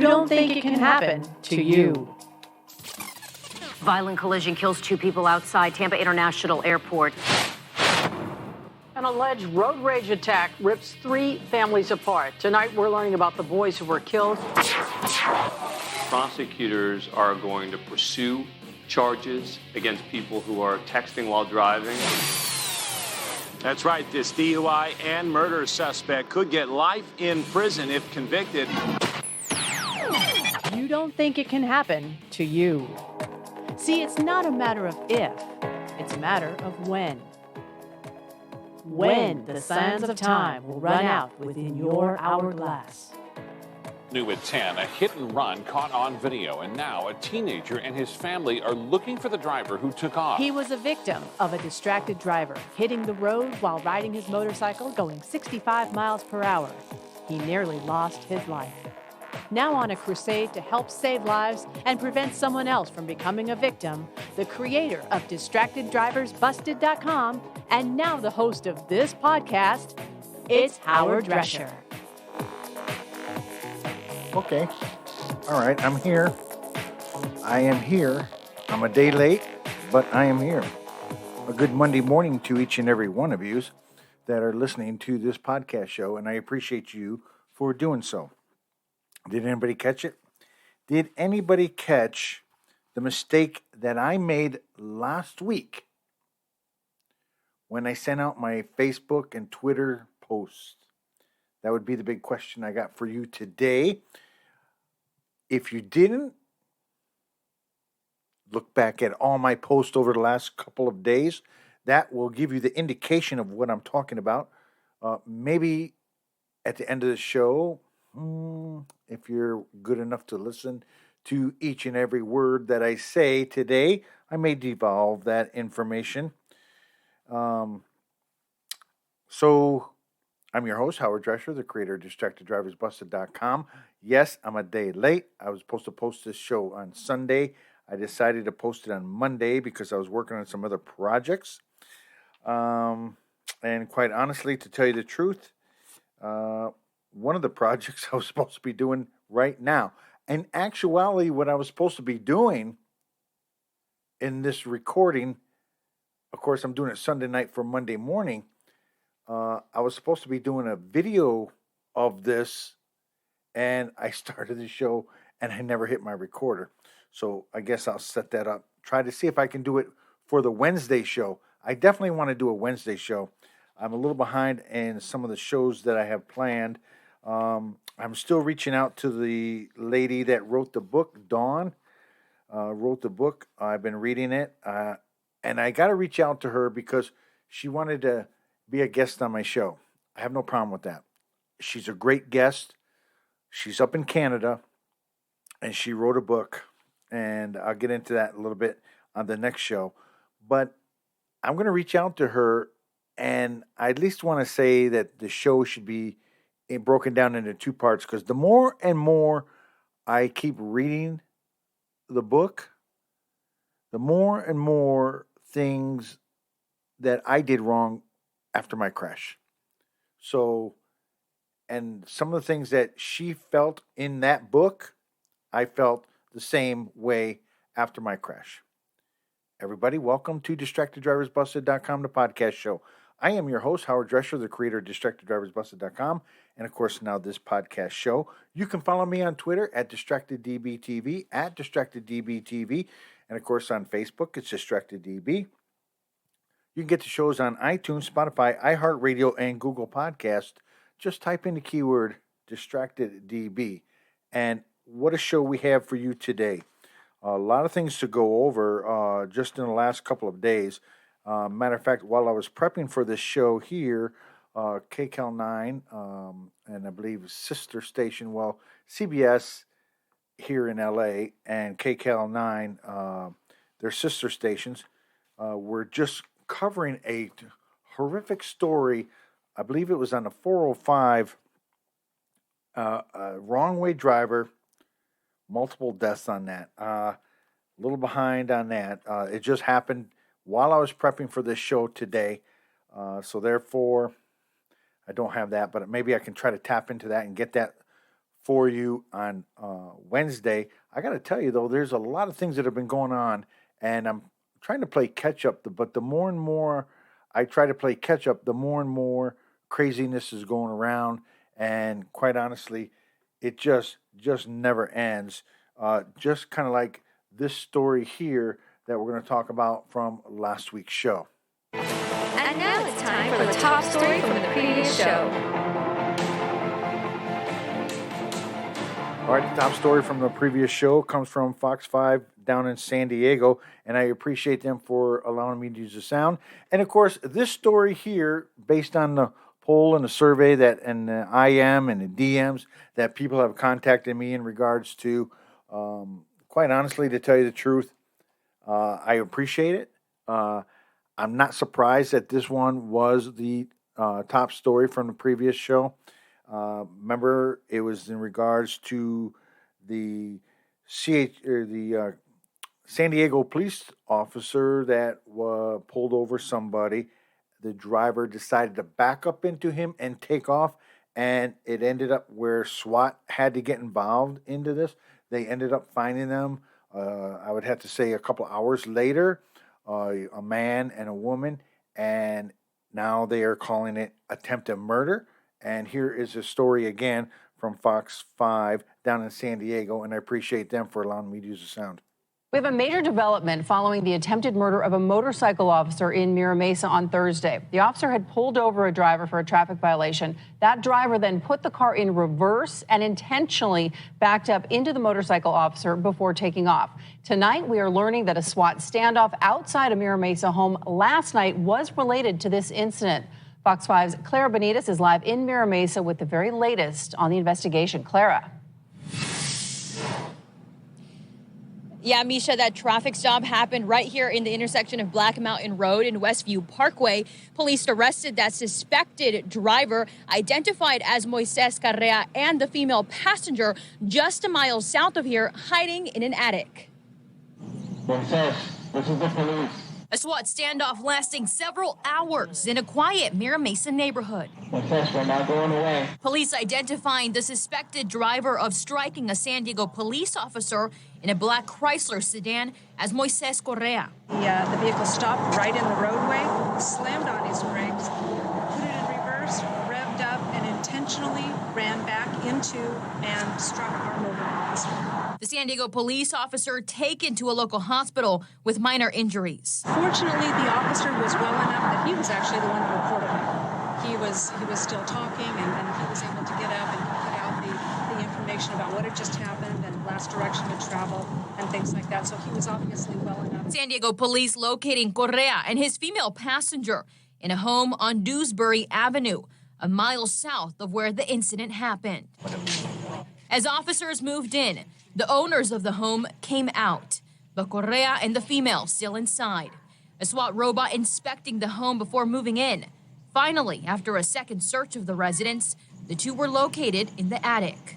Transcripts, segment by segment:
don't think it can happen to you. Violent collision kills 2 people outside Tampa International Airport. An alleged road rage attack rips 3 families apart. Tonight, we're learning about the boys who were killed. Prosecutors are going to pursue charges against people who are texting while driving. That's right. This DUI and murder suspect could get life in prison if convicted. You don't think it can happen to you. See, it's not a matter of if, it's a matter of when. When the sands of time will run out within your hourglass. New at 10, a hit and run caught on video, and now a teenager and his family are looking for the driver who took off. He was a victim of a distracted driver hitting the road while riding his motorcycle going 65 miles per hour. He nearly lost his life. Now on a crusade to help save lives and prevent someone else from becoming a victim, the creator of DistractedDriversBusted.com and now the host of this podcast, it's Howard Drescher. Okay. All right, I'm here. I am here. I'm a day late, but I am here. A good Monday morning to each and every one of you that are listening to this podcast show, and I appreciate you for doing so. Did anybody catch it? Did anybody catch the mistake that I made last week when I sent out my Facebook and Twitter posts? That would be the big question I got for you today. If you didn't, look back at all my posts over the last couple of days. That will give you the indication of what I'm talking about. Maybe at the end of the show, if you're good enough to listen to each and every word that I say today, I may devolve that information. So I'm your host, Howard Drescher, the creator of DistractedDriversBusted.com. Yes, I'm a day late. I was supposed to post this show on Sunday. I decided to post it on Monday because I was working on some other projects. And quite honestly, to tell you the truth, one of the projects I was supposed to be doing right now. In actuality, what I was supposed to be doing in this recording, of course, I'm doing it Sunday night for Monday morning. I was supposed to be doing a video of this, and I started the show, and I never hit my recorder. So I guess I'll set that up. Try to see if I can do it for the Wednesday show. I definitely want to do a Wednesday show. I'm a little behind in some of the shows that I have planned. I'm still reaching out to the lady that wrote the book. Dawn wrote the book. I've been reading it. And I got to reach out to her because she wanted to be a guest on my show. I have no problem with that. She's a great guest. She's up in Canada, and she wrote a book. And I'll get into that a little bit on the next show. But I'm going to reach out to her, and I at least want to say that the show should be broken down into 2 parts, because the more and more I keep reading the book, the more and more things that I did wrong after my crash. So, and some of the things that she felt in that book, I felt the same way after my crash. Everybody, welcome to DistractedDriversBusted.com, the podcast show. I am your host, Howard Drescher, the creator of DistractedDriversBusted.com, and of course now this podcast show. You can follow me on Twitter at DistractedDBTV, at DistractedDBTV, and of course on Facebook, it's DistractedDB. You can get the shows on iTunes, Spotify, iHeartRadio, and Google Podcast. Just type in the keyword DistractedDB. And what a show we have for you today. A lot of things to go over just in the last couple of days. Matter of fact, while I was prepping for this show here, KCAL 9, and I believe sister station, well, CBS here in LA and KCAL 9, their sister stations, were just covering a horrific story. I believe it was on the 405, a wrong way driver, multiple deaths on that. A little behind on that. It just happened while I was prepping for this show today. So therefore, I don't have that, but maybe I can try to tap into that and get that for you on Wednesday. I got to tell you, though, there's a lot of things that have been going on, and I'm trying to play catch up. But the more and more I try to play catch up, the more and more craziness is going around, and quite honestly, it just never ends. Just kind of like this story here that we're going to talk about from last week's show. And now it's time for the top story from the previous show. All right, the top story from the previous show comes from Fox 5 down in San Diego, and I appreciate them for allowing me to use the sound. And of course, this story here, based on the poll and the survey that and the IM and the DMs that people have contacted me in regards to, quite honestly, to tell you the truth, I appreciate it. I'm not surprised that this one was the top story from the previous show. Remember, it was in regards to the San Diego police officer that pulled over somebody. The driver decided to back up into him and take off, and it ended up where SWAT had to get involved into this. They ended up finding them, I would have to say, a couple hours later, a man and a woman, and now they are calling it attempted murder. And here is a story again from Fox 5 down in San Diego, and I appreciate them for allowing me to use the sound. We have a major development following the attempted murder of a motorcycle officer in Mira Mesa on Thursday. The officer had pulled over a driver for a traffic violation. That driver then put the car in reverse and intentionally backed up into the motorcycle officer before taking off. Tonight, we are learning that a SWAT standoff outside a Mira Mesa home last night was related to this incident. Fox 5's Clara Benitez is live in Mira Mesa with the very latest on the investigation. Clara. Yeah, Misha, that traffic stop happened right here in the intersection of Black Mountain Road and Westview Parkway. Police arrested that suspected driver, identified as Moises Correa, and the female passenger just a mile south of here, hiding in an attic. Moises, this is the police. A SWAT standoff lasting several hours in a quiet Mira Mesa neighborhood. Moises, we're not going away. Police identifying the suspected driver of striking a San Diego police officer in a black Chrysler sedan as Moises Correa. The vehicle stopped right in the roadway, slammed on his brakes, put it in reverse, revved up, and intentionally ran back into and struck our moving officer. The San Diego police officer taken to a local hospital with minor injuries. Fortunately, the officer was well enough that he was actually the one who reported it. He was still talking, and he was able to get up and put out the information about what had just happened and last direction of travel and things like that. So he was obviously well enough. San Diego police locating Correa and his female passenger in a home on Dewsbury Avenue, a mile south of where the incident happened. As officers moved in, the owners of the home came out, but Correa and the female still inside. A SWAT robot inspecting the home before moving in. Finally, after a second search of the residence, the two were located in the attic.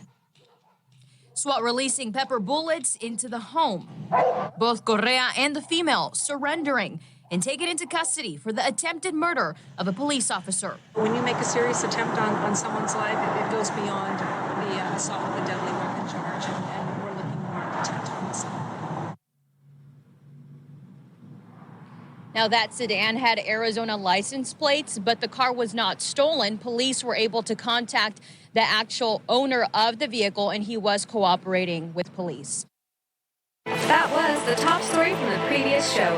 SWAT releasing pepper bullets into the home. Both Correa and the female surrendering and taken into custody for the attempted murder of a police officer. When you make a serious attempt on someone's life, it goes beyond the assault with a deadly weapon charge, and we're looking more at attempt homicide. Now, that sedan had Arizona license plates, but the car was not stolen. Police were able to contact the actual owner of the vehicle, and he was cooperating with police. That was the top story from the previous show.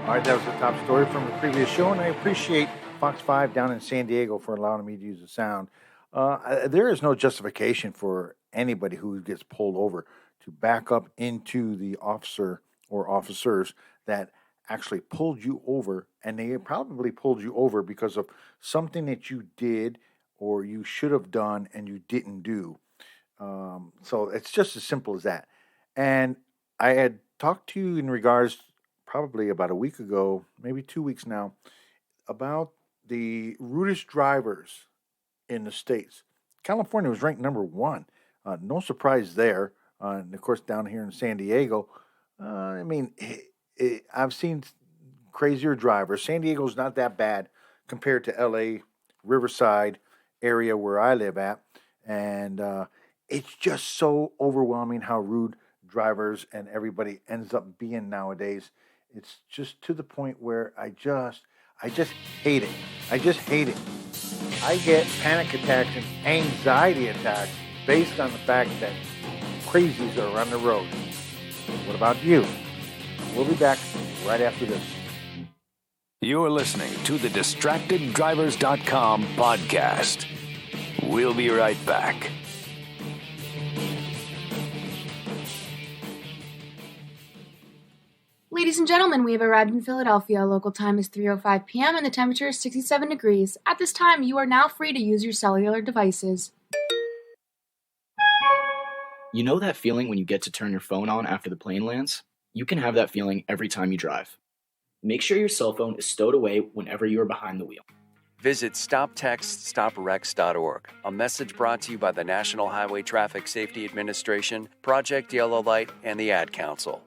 All right, that was the top story from the previous show, and I appreciate Fox 5 down in San Diego for allowing me to use the sound. There is no justification for anybody who gets pulled over to back up into the officer or officers that actually pulled you over, and they probably pulled you over because of something that you did or you should have done and you didn't do. So it's just as simple as that. And I had talked to you in regards probably about a week ago, maybe 2 weeks now, about the rudest drivers in the States. California was ranked number one. No surprise there. And of course, down here in San Diego, I've seen crazier drivers. San Diego's not that bad compared to LA Riverside area where I live at. And it's just so overwhelming how rude drivers and everybody ends up being nowadays. It's just to the point where I just hate it. I just hate it. I get panic attacks and anxiety attacks based on the fact that crazies are on the road. What about you? We'll be back right after this. You're listening to the DistractedDrivers.com podcast. We'll be right back. Ladies and gentlemen, we have arrived in Philadelphia. Local time is 3:05 p.m. and the temperature is 67 degrees. At this time, you are now free to use your cellular devices. You know that feeling when you get to turn your phone on after the plane lands? You can have that feeling every time you drive. Make sure your cell phone is stowed away whenever you are behind the wheel. Visit StopTextStopWrecks.org. A message brought to you by the National Highway Traffic Safety Administration, Project Yellow Light, and the Ad Council.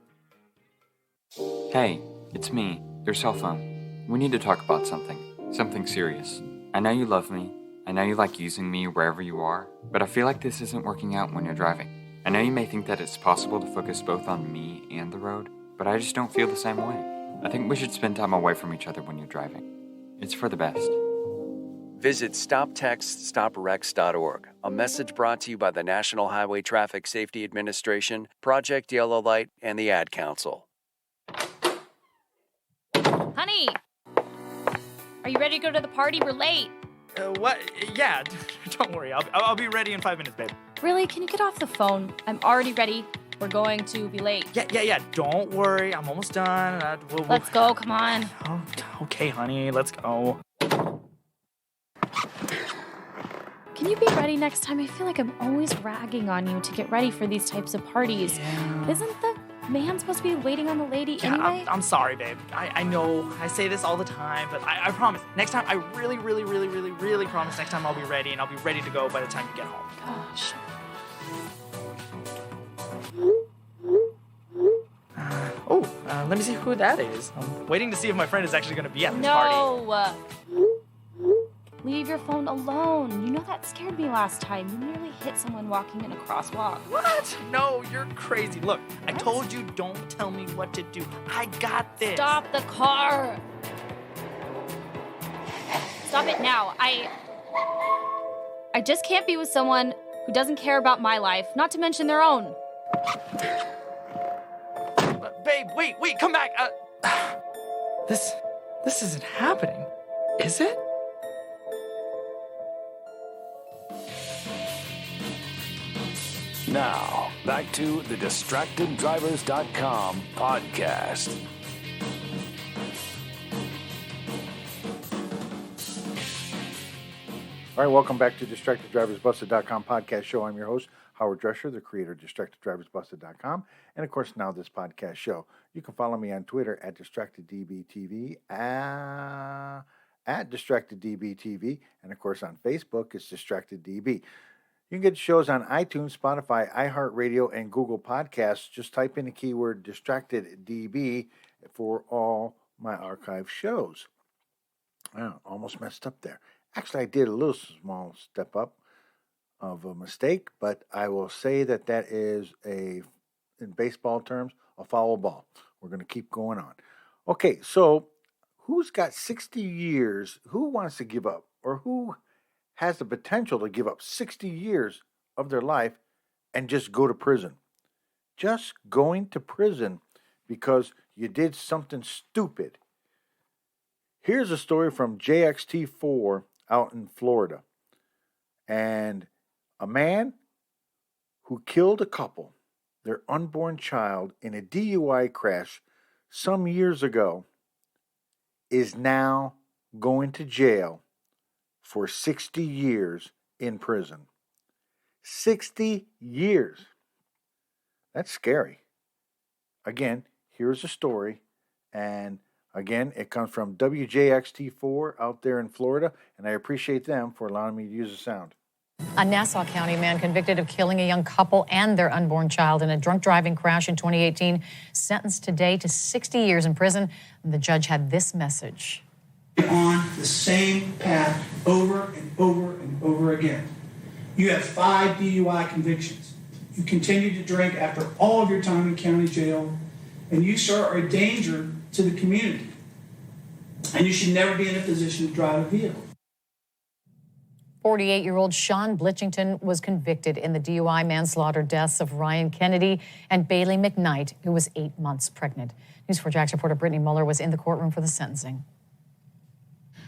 Hey, it's me, your cell phone. We need to talk about something serious. I know you love me. I know you like using me wherever you are, but I feel like this isn't working out when you're driving. I know you may think that it's possible to focus both on me and the road, but I just don't feel the same way. I think we should spend time away from each other when you're driving. It's for the best. Visit StopTextStopWrecks.org. A message brought to you by the National Highway Traffic Safety Administration, Project Yellow Light, and the Ad Council. Honey, are you ready to go to the party? We're late. What? Yeah, don't worry. I'll be ready in 5 minutes, babe. Really? Can you get off the phone? I'm already ready. We're going to be late. Yeah. Don't worry. I'm almost done. Let's go. Come on. Oh, okay, honey. Let's go. Can you be ready next time? I feel like I'm always ragging on you to get ready for these types of parties. Yeah. Isn't the man supposed to be waiting on the lady anyway? I'm sorry, babe. I know I say this all the time, but I promise. Next time, I really promise next time I'll be ready, and I'll be ready to go by the time you get home. Gosh. Let me see who that is. I'm waiting to see if my friend is actually going to be at this party. No! Leave your phone alone. You know that scared me last time. You nearly hit someone walking in a crosswalk. What? No, you're crazy. Look, I told you don't tell me what to do. I got this. Stop the car. Stop it now. I just can't be with someone who doesn't care about my life, not to mention their own. Babe, wait, come back. This isn't happening, is it? Now, back to the DistractedDrivers.com podcast. All right, welcome back to DistractedDriversBusted.com podcast show. I'm your host, Howard Drescher, the creator of DistractedDriversBusted.com, and of course now this podcast show. You can follow me on Twitter at DistractedDBTV, at DistractedDBTV, and of course on Facebook it's DistractedDB. You can get shows on iTunes, Spotify, iHeartRadio, and Google Podcasts. Just type in the keyword DistractedDB for all my archive shows. Oh, almost messed up there. Actually, I did a little small step up of a mistake, but I will say that is in baseball terms, a foul ball. We're going to keep going on. Okay, so who's got 60 years? Who wants to give up, or who has the potential to give up 60 years of their life and just go to prison? Just going to prison because you did something stupid. Here's a story from JXT4 out in Florida. And a man who killed a couple, their unborn child, in a DUI crash some years ago, is now going to jail for 60 years in prison. 60 years. That's scary. Again, here's the story. And again, it comes from WJXT4 out there in Florida, and I appreciate them for allowing me to use the sound. A Nassau County man convicted of killing a young couple and their unborn child in a drunk driving crash in 2018, sentenced today to 60 years in prison. The judge had this message. On the same path over and over and over again. You have 5 DUI convictions. You continue to drink after all of your time in county jail, and you, sir, are a danger to the community. And you should never be in a position to drive a vehicle. 48-year-old Sean Blitchington was convicted in the DUI manslaughter deaths of Ryan Kennedy and Bailey McKnight, who was 8 months pregnant. News 4 Jax reporter Brittany Muller was in the courtroom for the sentencing.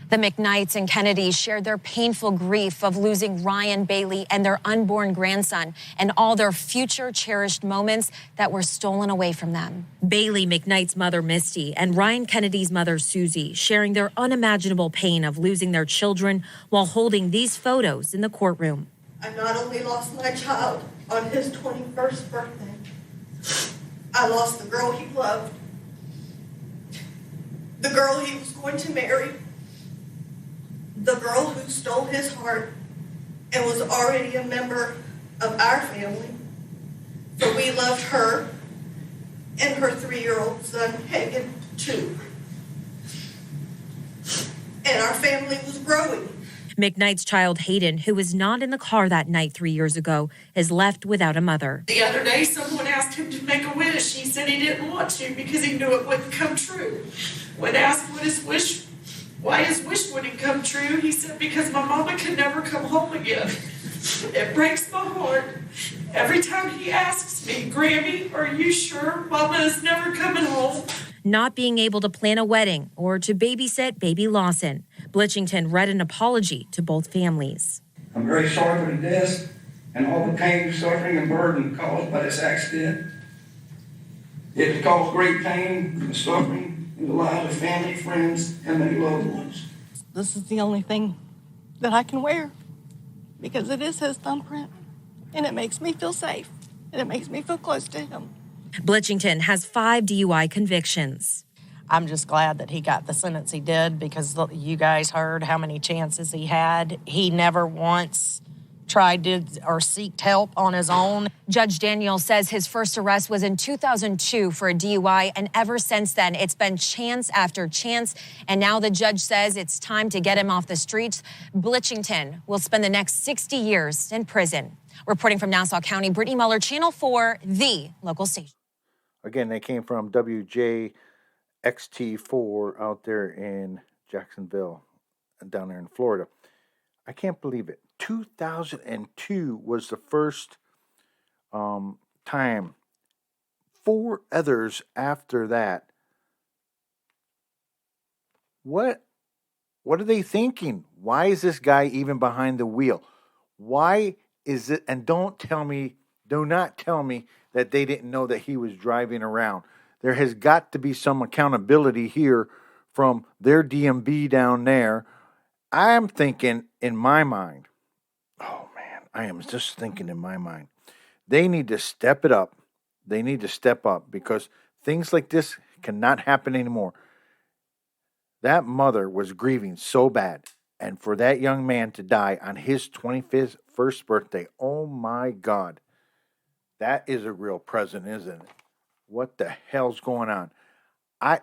The McKnights and Kennedys shared their painful grief of losing Ryan, Bailey, and their unborn grandson, and all their future cherished moments that were stolen away from them. Bailey McKnight's mother, Misty, and Ryan Kennedy's mother, Susie, sharing their unimaginable pain of losing their children while holding these photos in the courtroom. I not only lost my child on his 21st birthday, I lost the girl he loved, the girl he was going to marry, the girl who stole his heart and was already a member of our family. For we loved her and her 3-year-old son, Hagen, too. And our family was growing. McKnight's child, Hayden, who was not in the car that night 3 years ago, is left without a mother. The other day, someone asked him to make a wish. He said he didn't want to because he knew it wouldn't come true. When asked why his wish wouldn't come true, he said, because my mama could never come home again. It breaks my heart. Every time he asks me, Grammy, are you sure Mama is never coming home? Not being able to plan a wedding or to babysit baby Lawson, Blitchington read an apology to both families. I'm very sorry for the death and all the pain, suffering, and burden caused by this accident. It has caused great pain and suffering in the lives of family, friends, and many loved ones. This is the only thing that I can wear because it is his thumbprint, and it makes me feel safe, and it makes me feel close to him. Blitchington has 5 DUI convictions. I'm just glad that he got the sentence he did because you guys heard how many chances he had. He never once tried to or seeked help on his own. Judge Daniel says his first arrest was in 2002 for a DUI, and ever since then, it's been chance after chance, and now the judge says it's time to get him off the streets. Blitchington will spend the next 60 years in prison. Reporting from Nassau County, Brittany Muller, Channel 4, the local station. Again, they came from WJXT4 out there in Jacksonville, down there in Florida. I can't believe it. 2002 was the first time. 4 others after that. What are they thinking? Why is this guy even behind the wheel? Why is it? And do not tell me that they didn't know that he was driving around. There has got to be some accountability here from their DMV down there. I am thinking in my mind, I am just thinking in my mind, they need to step it up. They need to step up because things like this cannot happen anymore. That mother was grieving so bad. And for that young man to die on his 21st birthday, oh my God, that is a real present, isn't it? What the hell's going on?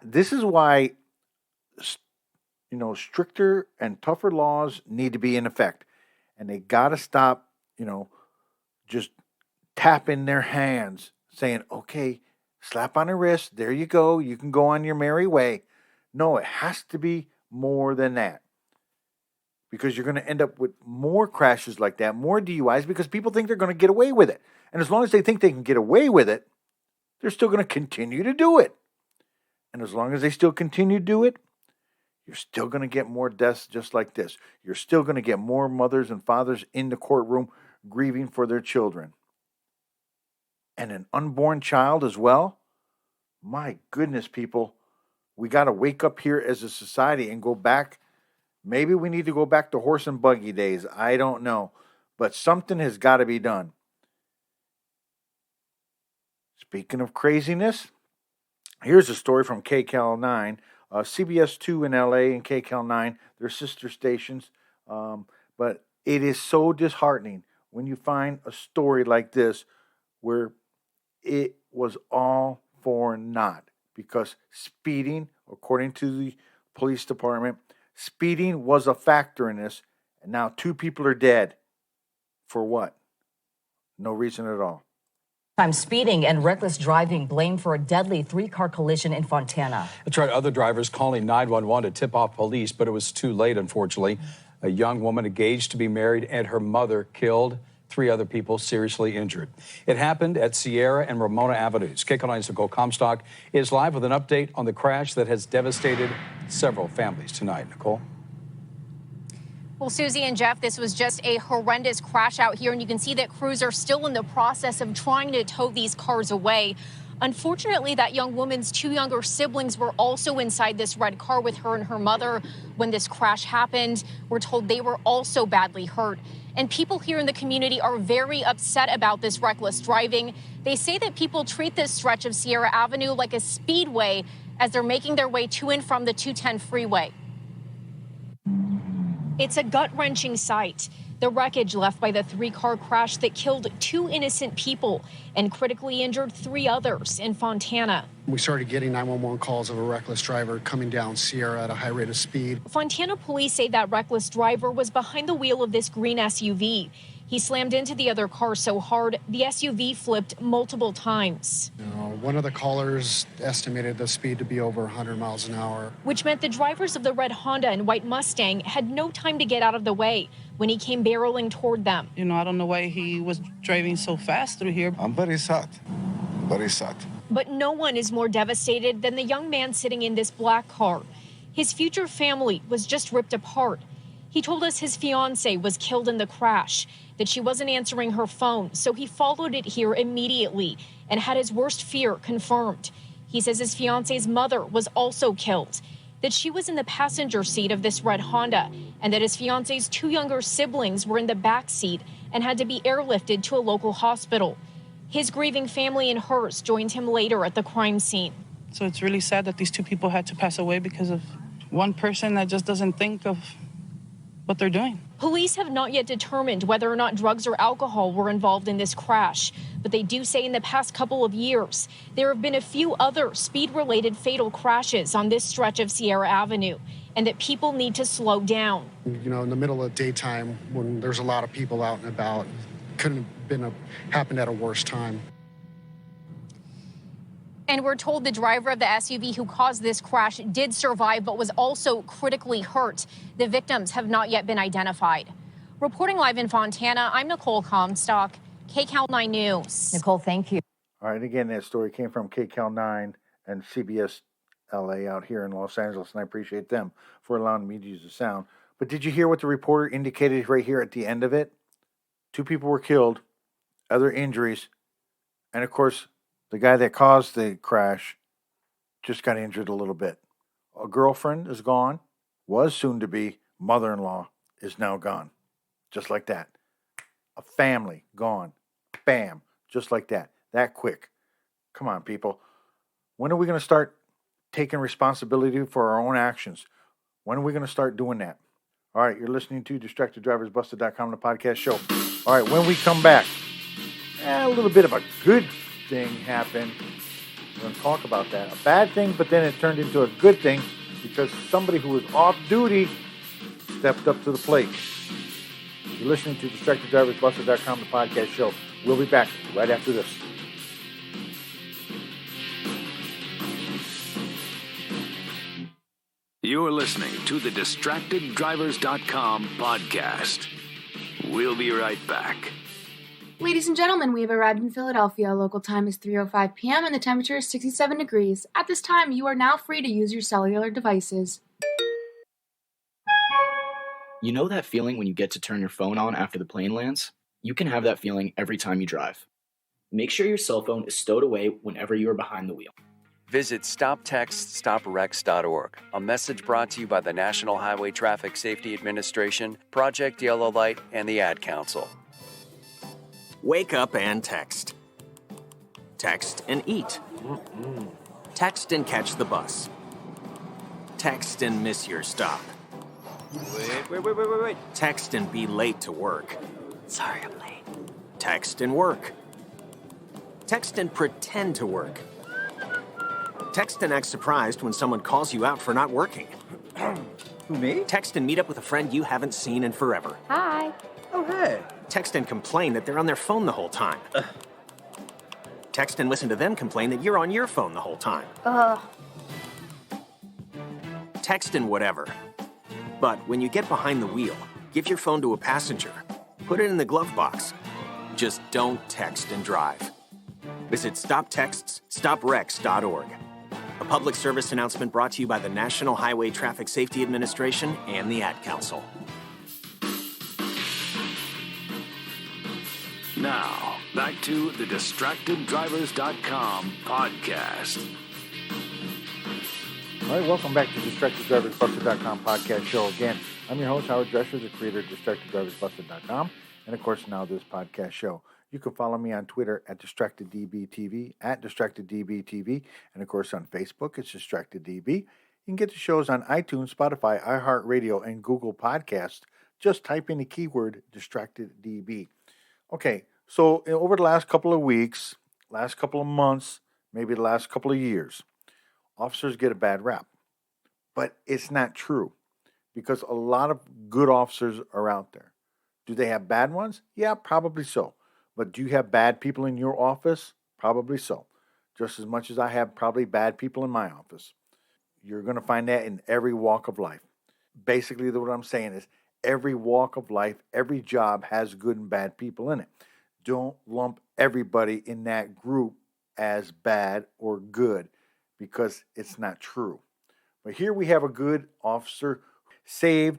This is why, stricter and tougher laws need to be in effect. And they got to stop, just tapping their hands, saying, okay, slap on the wrist, there you go, you can go on your merry way. No, it has to be more than that. Because you're going to end up with more crashes like that, more DUIs, because people think they're going to get away with it. And as long as they think they can get away with it, they're still going to continue to do it. And as long as they still continue to do it, you're still going to get more deaths just like this. You're still going to get more mothers and fathers in the courtroom grieving for their children. And an unborn child as well. My goodness, people. We got to wake up here as a society and go back. Maybe we need to go back to horse and buggy days. I don't know. But something has got to be done. Speaking of craziness, here's a story from KCAL 9. CBS 2 in LA and KCAL 9, they're sister stations. But it is so disheartening when you find a story like this where it was all for naught. Because speeding, according to the police department, Speeding was a factor in this, and now 2 people are dead. For what? No reason at all. Time speeding and reckless driving blamed for a deadly 3-car collision in Fontana. That's right. Other drivers calling 911 to tip off police, but it was too late, unfortunately. A young woman engaged to be married and her mother killed. 3 other people seriously injured. It happened at Sierra and Ramona Avenues. KCAL9's Nicole Comstock is live with an update on the crash that has devastated several families tonight. Nicole? Well, Susie and Jeff, this was just a horrendous crash out here, and you can see that crews are still in the process of trying to tow these cars away. Unfortunately, that young woman's 2 younger siblings were also inside this red car with her and her mother when this crash happened. We're told they were also badly hurt. And people here in the community are very upset about this reckless driving. They say that people treat this stretch of Sierra Avenue like a speedway as they're making their way to and from the 210 freeway. It's a gut-wrenching sight. The wreckage left by the 3-car crash that killed 2 innocent people and critically injured 3 others in Fontana. We started getting 911 calls of a reckless driver coming down Sierra at a high rate of speed. Fontana police say that reckless driver was behind the wheel of this green SUV. He slammed into the other car so hard, the SUV flipped multiple times. One of the callers estimated the speed to be over 100 miles an hour. Which meant the drivers of the red Honda and white Mustang had no time to get out of the way when he came barreling toward them. I don't know why he was driving so fast through here. I'm very sad. Very sad. But no one is more devastated than the young man sitting in this black car. His future family was just ripped apart. He told us his fiancée was killed in the crash, that she wasn't answering her phone, so he followed it here immediately and had his worst fear confirmed. He says his fiancée's mother was also killed, that she was in the passenger seat of this red Honda, and that his fiancée's 2 younger siblings were in the back seat and had to be airlifted to a local hospital. His grieving family and hers joined him later at the crime scene. So it's really sad that these 2 people had to pass away because of one person that just doesn't think of what they're doing. Police have not yet determined whether or not drugs or alcohol were involved in this crash, but they do say in the past couple of years, there have been a few other speed-related fatal crashes on this stretch of Sierra Avenue, and that people need to slow down. In the middle of daytime, when there's a lot of people out and about, couldn't have happened at a worse time. And we're told the driver of the SUV who caused this crash did survive, but was also critically hurt. The victims have not yet been identified. Reporting live in Fontana, I'm Nicole Comstock, KCAL9 News. Nicole, thank you. All right, again, that story came from KCAL9 and CBS LA out here in Los Angeles, and I appreciate them for allowing me to use the sound. But did you hear what the reporter indicated right here at the end of it? 2 people were killed, other injuries, and of course, the guy that caused the crash just got injured a little bit. A girlfriend is gone, was soon to be mother-in-law is now gone. Just like that. A family gone. Bam. Just like that. That quick. Come on, people. When are we going to start taking responsibility for our own actions? When are we going to start doing that? All right, you're listening to DistractedDriversBusted.com, the podcast show. All right, when we come back, a little bit of a good thing happened. We're going to talk about that. A bad thing, but then it turned into a good thing because somebody who was off duty stepped up to the plate. You're listening to DistractedDriversBusted.com, the podcast show. We'll be back right after this. You're listening to the DistractedDrivers.com podcast. We'll be right back. Ladies and gentlemen, we have arrived in Philadelphia. Local time is 3:05 p.m. and the temperature is 67 degrees. At this time, you are now free to use your cellular devices. You know that feeling when you get to turn your phone on after the plane lands? You can have that feeling every time you drive. Make sure your cell phone is stowed away whenever you are behind the wheel. Visit StopTextStopWrecks.org. A message brought to you by the National Highway Traffic Safety Administration, Project Yellow Light, and the Ad Council. Wake up and text. Text and eat. Text and catch the bus. Text and miss your stop. Wait. Text and be late to work. Sorry, I'm late. Text and work. Text and pretend to work. Text and act surprised when someone calls you out for not working. Who, me? Text and meet up with a friend you haven't seen in forever. Hi. Oh, hey. Text and complain that they're on their phone the whole time. Text and listen to them complain that you're on your phone the whole time. Text and whatever. But when you get behind the wheel, give your phone to a passenger. Put it in the glove box. Just don't text and drive. Visit StopTextsStopWrecks.org. A public service announcement brought to you by the National Highway Traffic Safety Administration and the Ad Council. Now, back to the DistractedDrivers.com podcast. All right, welcome back to DistractedDriversBusted.com podcast show. Again, I'm your host, Howard Drescher, the creator of DistractedDriversBusted.com, and of course, now this podcast show. You can follow me on Twitter at DistractedDBTV, at DistractedDBTV, and of course on Facebook, it's DistractedDB. You can get the shows on iTunes, Spotify, iHeartRadio, and Google Podcasts. Just type in the keyword DistractedDB. Okay, so over the last couple of weeks, last couple of months, maybe the last couple of years, officers get a bad rap. But it's not true because a lot of good officers are out there. Do they have bad ones? Yeah, probably so. But do you have bad people in your office? Probably so. Just as much as I have probably bad people in my office. You're going to find that in every walk of life. Basically, what I'm saying is every walk of life, every job has good and bad people in it. Don't lump everybody in that group as bad or good because it's not true. But here we have a good officer who saved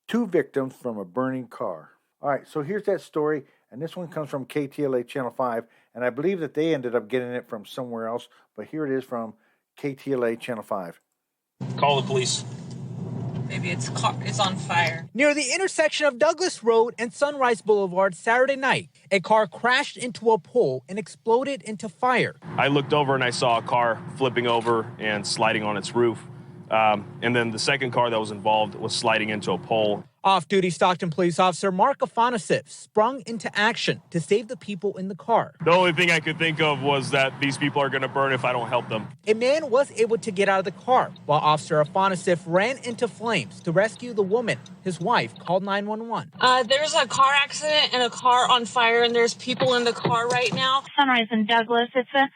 2 victims from a burning car. All right, so here's that story, and this one comes from KTLA Channel 5, and I believe that they ended up getting it from somewhere else, but here it is from KTLA Channel 5. Call the police. Maybe its car is on fire. Near the intersection of Douglas Road and Sunrise Boulevard Saturday night, a car crashed into a pole and exploded into fire. I looked over and I saw a car flipping over and sliding on its roof. And then the second car that was involved was sliding into a pole. Off-duty Stockton Police Officer Mark Afanasieff sprung into action to save the people in the car. The only thing I could think of was that these people are going to burn if I don't help them. A man was able to get out of the car while Officer Afanasieff ran into flames to rescue the woman. His wife called 911. There's a car accident and a car on fire, and there's people in the car right now. Sunrise and Douglas. It's a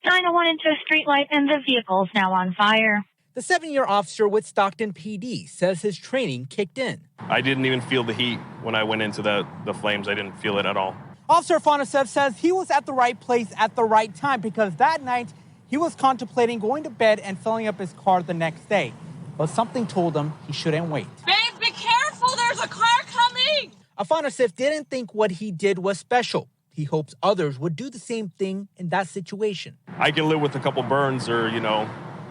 901 into a street light, and the vehicle's now on fire. The 7-year officer with Stockton PD says his training kicked in. I didn't even feel the heat when I went into the flames. I didn't feel it at all. Officer Afanasieff says he was at the right place at the right time because that night he was contemplating going to bed and filling up his car the next day. But something told him he shouldn't wait. Babe, be careful, there's a car coming! Afanasieff didn't think what he did was special. He hopes others would do the same thing in that situation. I can live with a couple burns or,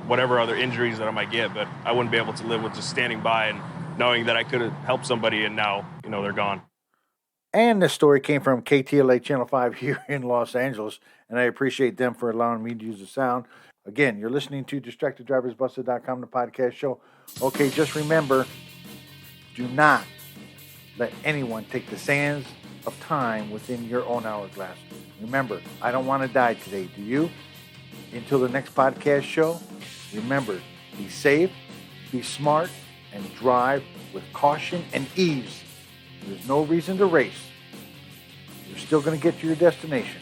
whatever other injuries that I might get, but I wouldn't be able to live with just standing by and knowing that I could have helped somebody and now, they're gone. And this story came from KTLA Channel 5 here in Los Angeles, and I appreciate them for allowing me to use the sound. Again, you're listening to DistractedDriversBusted.com, the podcast show. Okay, just remember, do not let anyone take the sands of time within your own hourglass. Remember, I don't want to die today, do you? Until the next podcast show, remember, be safe, be smart, and drive with caution and ease. There's no reason to race. You're still going to get to your destination.